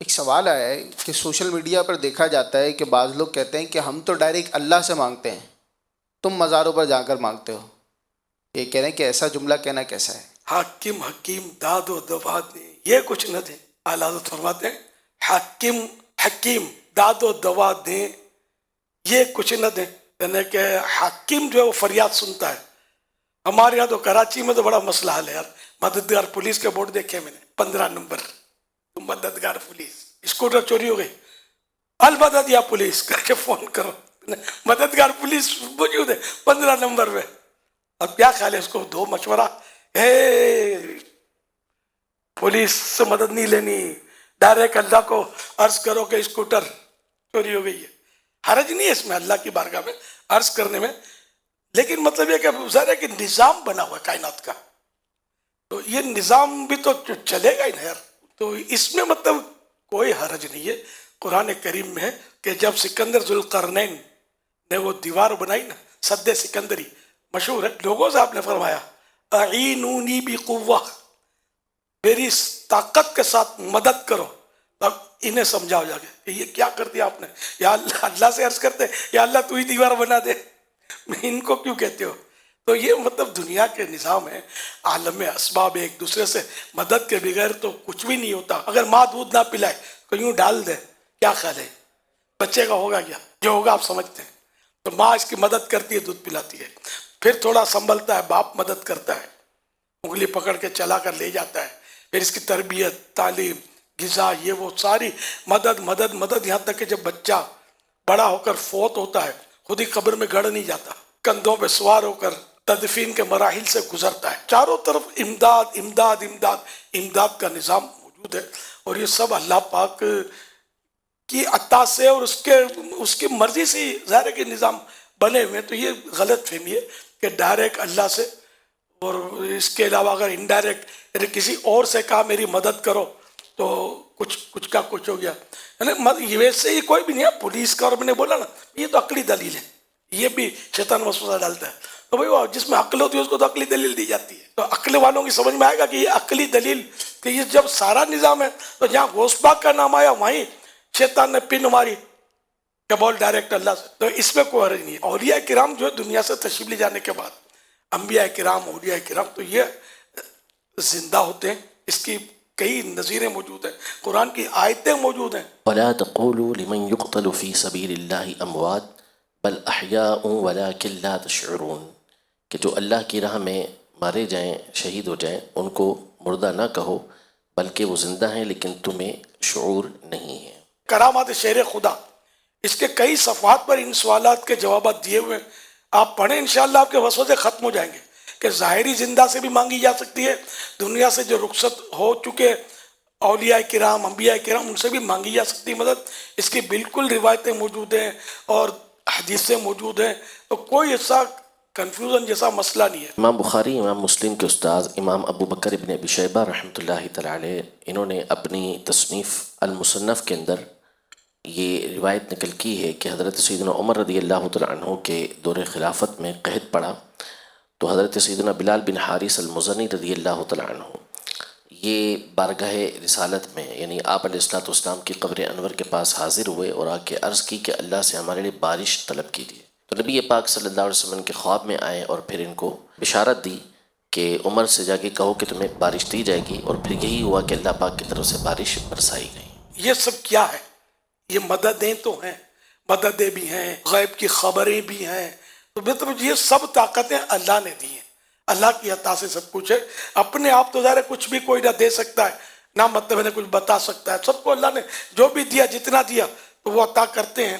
ایک سوال آیا ہے کہ سوشل میڈیا پر دیکھا جاتا ہے کہ بعض لوگ کہتے ہیں کہ ہم تو ڈائریکٹ اللہ سے مانگتے ہیں، تم مزاروں پر جا کر مانگتے ہو۔ یہ کہہ رہے ہیں کہ ایسا جملہ کہنا کیسا ہے؟ حاکم حکیم داد و دوا دیں، یہ کچھ نہ دیں۔ اعلیٰ حضرت فرماتے ہیں حاکم حکیم داد و دوا دیں، یہ کچھ نہ دیں، یعنی کہ حاکم جو ہے وہ فریاد سنتا ہے۔ ہمارے یہاں تو کراچی میں تو بڑا مسئلہ حل ہے یار، مددگار پولیس کے بورڈ دیکھے میں نے 15 نمبر، مددگار پولیس، اسکوٹر چوری ہو گئی، المدد یا پولیس کر کے فون کرو، مددگار پولیس موجود ہے 15 نمبر میں۔ اب کیا خیال ہے، اس کو دو مشورہ، پولیس سے مدد نہیں لینی، ڈائریکٹ اللہ کو عرض کرو کہ اسکوٹر چوری ہو گئی ہے۔ حرج نہیں ہے اس میں اللہ کی بارگاہ میں عرض کرنے میں، لیکن مطلب یہ کہ ظاہر ہے کہ نظام بنا ہوا ہے کائنات کا، تو یہ نظام بھی تو چلے گا ہی نا یار، تو اس میں مطلب کوئی حرج نہیں ہے۔ قرآن کریم میں ہے کہ جب سکندر ذوالقرنین نے وہ دیوار بنائی نا، سد سکندری مشہور ہے، لوگوں سے آپ نے فرمایا اعینونی بقوہ، میری طاقت کے ساتھ مدد کرو۔ اب انہیں سمجھاؤ جا کے کہ یہ کیا کر دیا آپ نے، یا اللہ سے عرض کرتے یا اللہ تو ہی دیوار بنا دے، ان کو کیوں کہتے ہو؟ تو یہ مطلب دنیا کے نظام ہے، عالم اسباب، ایک دوسرے سے مدد کے بغیر تو کچھ بھی نہیں ہوتا۔ اگر ماں دودھ نہ پلائے تو یوں ڈال دے، کیا خیال ہے بچے کا ہوگا کیا؟ جو ہوگا آپ سمجھتے ہیں۔ تو ماں اس کی مدد کرتی ہے، دودھ پلاتی ہے، پھر تھوڑا سنبھلتا ہے، باپ مدد کرتا ہے، انگلی پکڑ کے چلا کر لے جاتا ہے، پھر اس کی تربیت، تعلیم، غذا، یہ وہ ساری مدد مدد مدد، یہاں تک کہ جب بچہ بڑا ہو کر فوت ہوتا ہے، خود ہی قبر میں گڑ نہیں جاتا، کندھوں پہ سوار ہو کر تدفین کے مراحل سے گزرتا ہے۔ چاروں طرف امداد امداد امداد امداد کا نظام موجود ہے، اور یہ سب اللہ پاک کی عطا سے اور اس کی مرضی سے ظاہر ہے کہ نظام بنے ہوئے۔ تو یہ غلط فہمی ہے کہ ڈائریکٹ اللہ سے، اور اس کے علاوہ اگر انڈائریکٹ یعنی کسی اور سے کہا میری مدد کرو تو کچھ کا کچھ ہو گیا، یعنی ویسے ہی کوئی بھی نہیں ہے پولیس کا، اور میں نے بولا نا یہ تو عقلی دلیل ہے، یہ بھی شیطان وسوسہ ڈالتا ہے۔ تو بھائی وہ جس میں عقل ہوتی ہے اس کو تو عقلی دلیل دی جاتی ہے، تو عقل والوں کی سمجھ میں آئے گا کہ یہ عقلی دلیل، کہ یہ جب سارا نظام ہے تو جہاں غوث پاک کا نام آیا وہیں شیطان نے پن ماری کہ بول ڈائریکٹ اللہ سے، تو اس میں کوئی حرج نہیں ہے۔ اولیاء کرام جو ہے دنیا سے تشریف لے جانے کے بعد، انبیاء کرام، اولیاء کرام، تو یہ زندہ ہوتے ہیں، اس کی کئی نظیریں موجود ہیں، قرآن کی آیتیں موجود ہیں۔ ولا تقولوا لمن يقتل في سبيل الله اموات بل احياء ولكن لا تشعرون، کہ جو اللہ کی راہ میں مارے جائیں، شہید ہو جائیں، ان کو مردہ نہ کہو بلکہ وہ زندہ ہیں لیکن تمہیں شعور نہیں ہے۔ کرامات شیر خدا، اس کے کئی صفحات پر ان سوالات کے جوابات دیے ہوئے ہیں، آپ پڑھیں انشاءاللہ آپ کے وسوسے ختم ہو جائیں گے کہ ظاہری زندہ سے بھی مانگی جا سکتی ہے، دنیا سے جو رخصت ہو چکے اولیاء کرام، انبیاء کرام، ان سے بھی مانگی جا سکتی مدد۔ اس کی بالکل روایتیں موجود ہیں اور حدیثیں موجود ہیں، تو کوئی ایسا کنفیوژن جیسا مسئلہ نہیں ہے۔ امام بخاری، امام مسلم کے استاذ امام ابو بکر ابن ابی شیبہ رحمۃ اللہ تعالی علیہ، انہوں نے اپنی تصنیف المصنف کے اندر یہ روایت نقل کی ہے کہ حضرت سیدنا عمر رضی اللہ تعالیٰ عنہ کے دور خلافت میں قحط پڑا، تو حضرت سیدنا بلال بن حارث المزنی رضی اللہ تعالیٰ عنہ یہ بارگاہ رسالت میں، یعنی آپ علیہ الصلوۃ والسلام کی قبر انور کے پاس حاضر ہوئے اور آ کے عرض کی کہ اللہ سے ہمارے لیے بارش طلب کیجیے۔ تو نبی پاک صلی اللہ علیہ وسلم کے خواب میں آئے اور پھر ان کو بشارت دی کہ عمر سے جا کے کہو کہ تمہیں بارش دی جائے گی، اور پھر یہی ہوا کہ اللہ پاک کی طرف سے بارش برسائی گئی۔ یہ سب کیا ہے؟ یہ مددیں تو ہیں، مددیں بھی ہیں، غیب کی خبریں بھی ہیں، تو مطلب یہ سب طاقتیں اللہ نے دی ہیں، اللہ کی عطا سے سب کچھ ہے۔ اپنے آپ تو ظاہر ہے کچھ بھی کوئی نہ دے سکتا ہے، نہ مطلب ہے کچھ بتا سکتا ہے، سب کو اللہ نے جو بھی دیا، جتنا دیا تو وہ عطا کرتے ہیں۔